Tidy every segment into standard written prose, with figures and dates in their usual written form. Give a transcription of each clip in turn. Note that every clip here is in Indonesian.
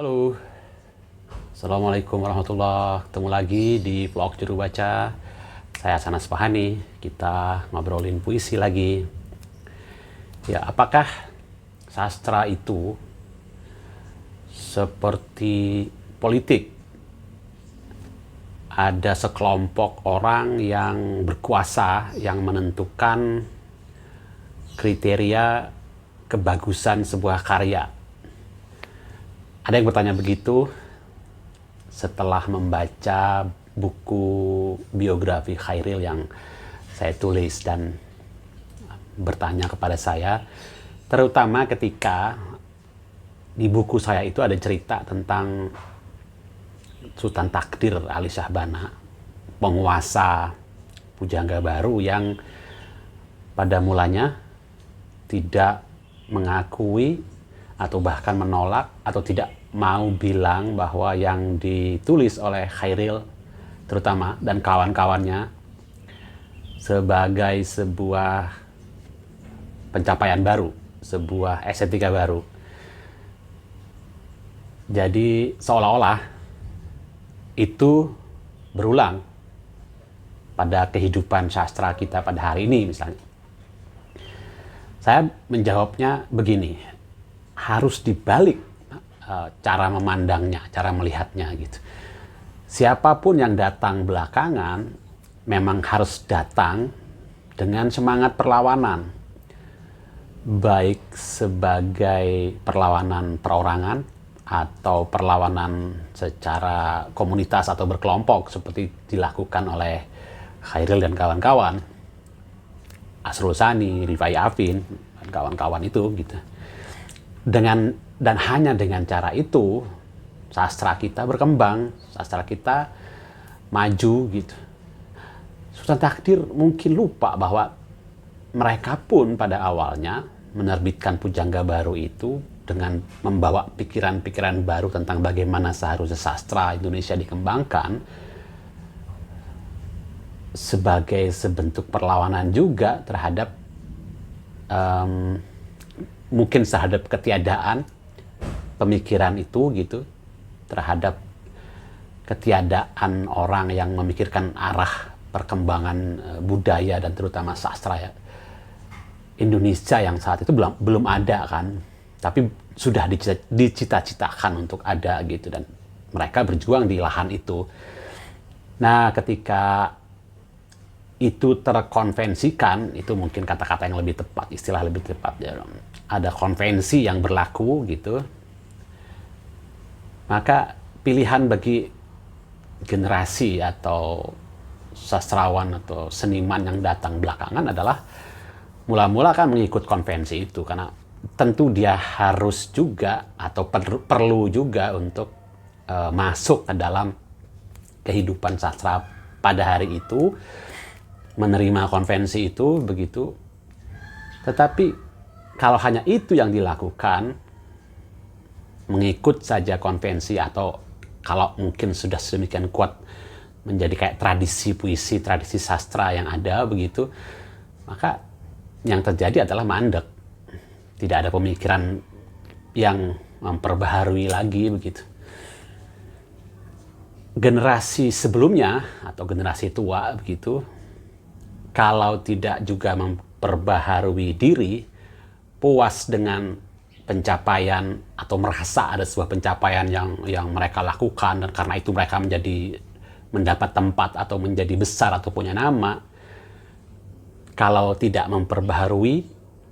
Halo, Assalamualaikum warahmatullahi. Ketemu lagi di vlog Juru Baca. Saya Sanas Fahani. Kita ngobrolin puisi lagi. Ya, apakah sastra itu seperti politik? Ada sekelompok orang yang berkuasa yang menentukan kriteria kebagusan sebuah karya. Ada yang bertanya begitu setelah membaca buku biografi Chairil yang saya tulis dan bertanya kepada saya, terutama ketika di buku saya itu ada cerita tentang Sultan Takdir Ali Syahbana, penguasa pujangga baru yang pada mulanya tidak mengakui atau bahkan menolak atau tidak mau bilang bahwa yang ditulis oleh Chairil terutama dan kawan-kawannya sebagai sebuah pencapaian baru, sebuah estetika baru. Jadi seolah-olah itu berulang pada kehidupan sastra kita pada hari ini misalnya. Saya menjawabnya begini, harus dibalik cara memandangnya, cara melihatnya gitu. Siapapun yang datang belakangan memang harus datang dengan semangat perlawanan, baik sebagai perlawanan perorangan atau perlawanan secara komunitas atau berkelompok seperti dilakukan oleh Chairil dan kawan-kawan, Asrul Sani, Rifai Afin dan kawan-kawan itu gitu. Dan hanya dengan cara itu sastra kita berkembang, sastra kita maju gitu. Sultan Takdir mungkin lupa bahwa mereka pun pada awalnya menerbitkan Pujangga Baru itu dengan membawa pikiran-pikiran baru tentang bagaimana seharusnya sastra Indonesia dikembangkan sebagai sebentuk perlawanan juga terhadap mungkin terhadap ketiadaan pemikiran itu gitu, terhadap ketiadaan orang yang memikirkan arah perkembangan budaya dan terutama sastra ya. Indonesia yang saat itu belum ada kan, tapi sudah dicita-citakan untuk ada gitu dan mereka berjuang di lahan itu. Nah, ketika itu terkonvensikan, itu mungkin kata-kata yang lebih tepat, istilah lebih tepat ya. Ada konvensi yang berlaku gitu, maka pilihan bagi generasi atau sastrawan atau seniman yang datang belakangan adalah mula-mula kan mengikut konvensi itu, karena tentu dia harus juga atau perlu juga untuk masuk ke dalam kehidupan sastra pada hari itu, menerima konvensi itu begitu. Tetapi kalau hanya itu yang dilakukan, mengikut saja konvensi atau kalau mungkin sudah sedemikian kuat menjadi kayak tradisi puisi, tradisi sastra yang ada begitu, maka yang terjadi adalah mandek. Tidak ada pemikiran yang memperbaharui lagi begitu. Generasi sebelumnya atau generasi tua begitu, kalau tidak juga memperbaharui diri, puas dengan pencapaian atau merasa ada sebuah pencapaian yang mereka lakukan dan karena itu mereka mendapat tempat atau menjadi besar atau punya nama, kalau tidak memperbaharui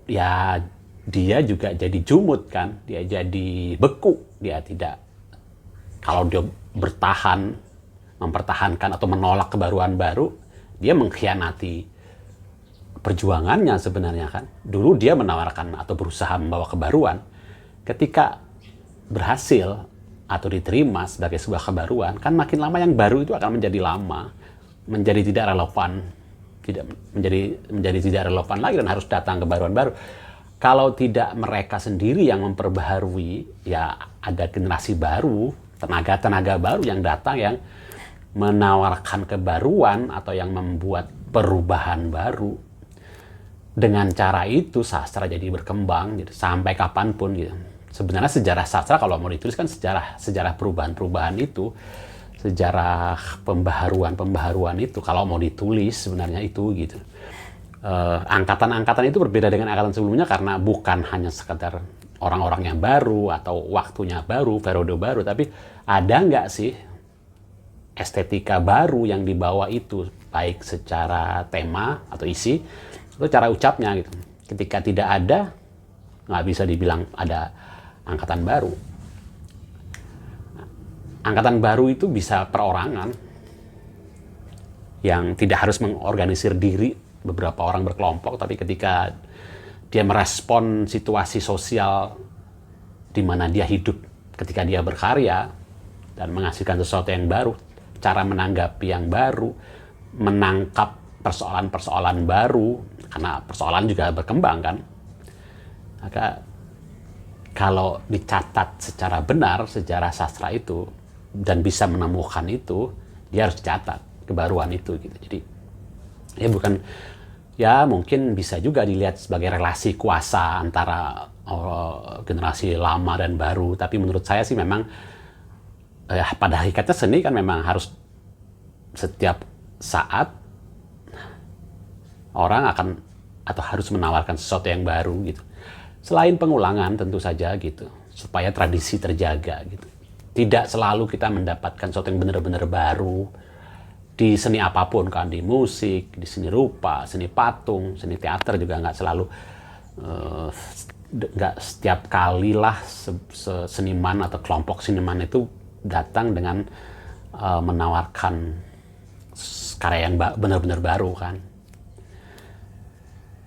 ya dia juga jadi jumut kan, dia jadi beku, dia tidak, kalau dia bertahan mempertahankan atau menolak kebaruan baru, dia mengkhianati perjuangannya sebenarnya kan. Dulu dia menawarkan atau berusaha membawa kebaruan. Ketika berhasil atau diterima sebagai sebuah kebaruan, kan makin lama yang baru itu akan menjadi lama, menjadi tidak relevan, menjadi tidak relevan lagi dan harus datang kebaruan baru. Kalau tidak mereka sendiri yang memperbaharui, ya ada generasi baru, tenaga-tenaga baru yang datang yang menawarkan kebaruan atau yang membuat perubahan baru. Dengan cara itu sastra jadi berkembang gitu, sampai kapanpun gitu. Sebenarnya sejarah sastra kalau mau ditulis kan sejarah perubahan-perubahan itu, sejarah pembaharuan itu kalau mau ditulis sebenarnya itu gitu. Angkatan-angkatan itu berbeda dengan angkatan sebelumnya karena bukan hanya sekedar orang-orang yang baru atau waktunya baru, periode baru, tapi ada nggak sih estetika baru yang dibawa itu, baik secara tema atau isi atau cara ucapnya gitu. Ketika tidak ada, nggak bisa dibilang ada angkatan baru. Angkatan baru itu bisa perorangan yang tidak harus mengorganisir diri beberapa orang berkelompok, tapi ketika dia merespon situasi sosial di mana dia hidup, ketika dia berkarya dan menghasilkan sesuatu yang baru, cara menanggapi yang baru, menangkap persoalan-persoalan baru, karena persoalan juga berkembang kan. Maka kalau dicatat secara benar sejarah sastra itu dan bisa menemukan itu, dia harus dicatat kebaruan itu gitu. Jadi ya bukan, ya mungkin bisa juga dilihat sebagai relasi kuasa antara generasi lama dan baru, tapi menurut saya sih memang pada hakikatnya seni kan memang harus setiap saat orang akan atau harus menawarkan sesuatu yang baru gitu. Selain pengulangan tentu saja gitu, supaya tradisi terjaga gitu. Tidak selalu kita mendapatkan sesuatu yang benar-benar baru di seni apapun kan, di musik, di seni rupa, seni patung, seni teater juga nggak selalu, nggak setiap kali lah seniman atau kelompok seniman itu datang dengan menawarkan karya yang benar-benar baru kan.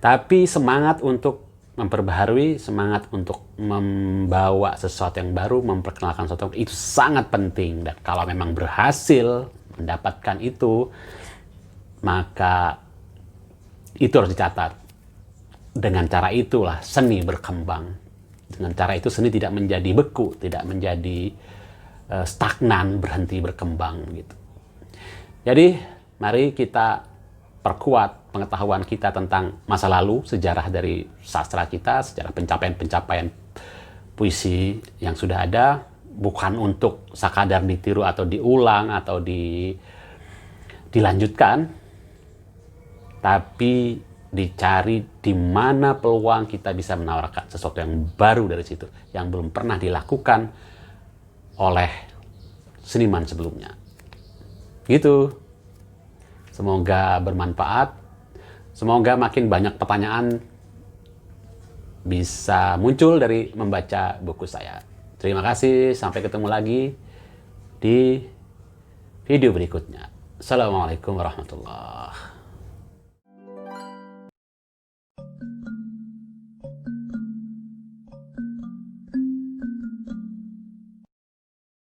Tapi semangat untuk memperbaharui, semangat untuk membawa sesuatu yang baru, memperkenalkan sesuatu itu sangat penting. Dan kalau memang berhasil mendapatkan itu, maka itu harus dicatat. Dengan cara itulah seni berkembang. Dengan cara itu seni tidak menjadi beku, tidak menjadi stagnan, berhenti berkembang gitu. Jadi mari kita perkuat pengetahuan kita tentang masa lalu, sejarah dari sastra kita, sejarah pencapaian-pencapaian puisi yang sudah ada, bukan untuk sekadar ditiru atau diulang atau dilanjutkan, tapi dicari di mana peluang kita bisa menawarkan sesuatu yang baru dari situ, yang belum pernah dilakukan oleh seniman sebelumnya. Gitu. Semoga bermanfaat. Semoga makin banyak pertanyaan bisa muncul dari membaca buku saya. Terima kasih. Sampai ketemu lagi di video berikutnya. Assalamualaikum warahmatullahi wabarakatuh.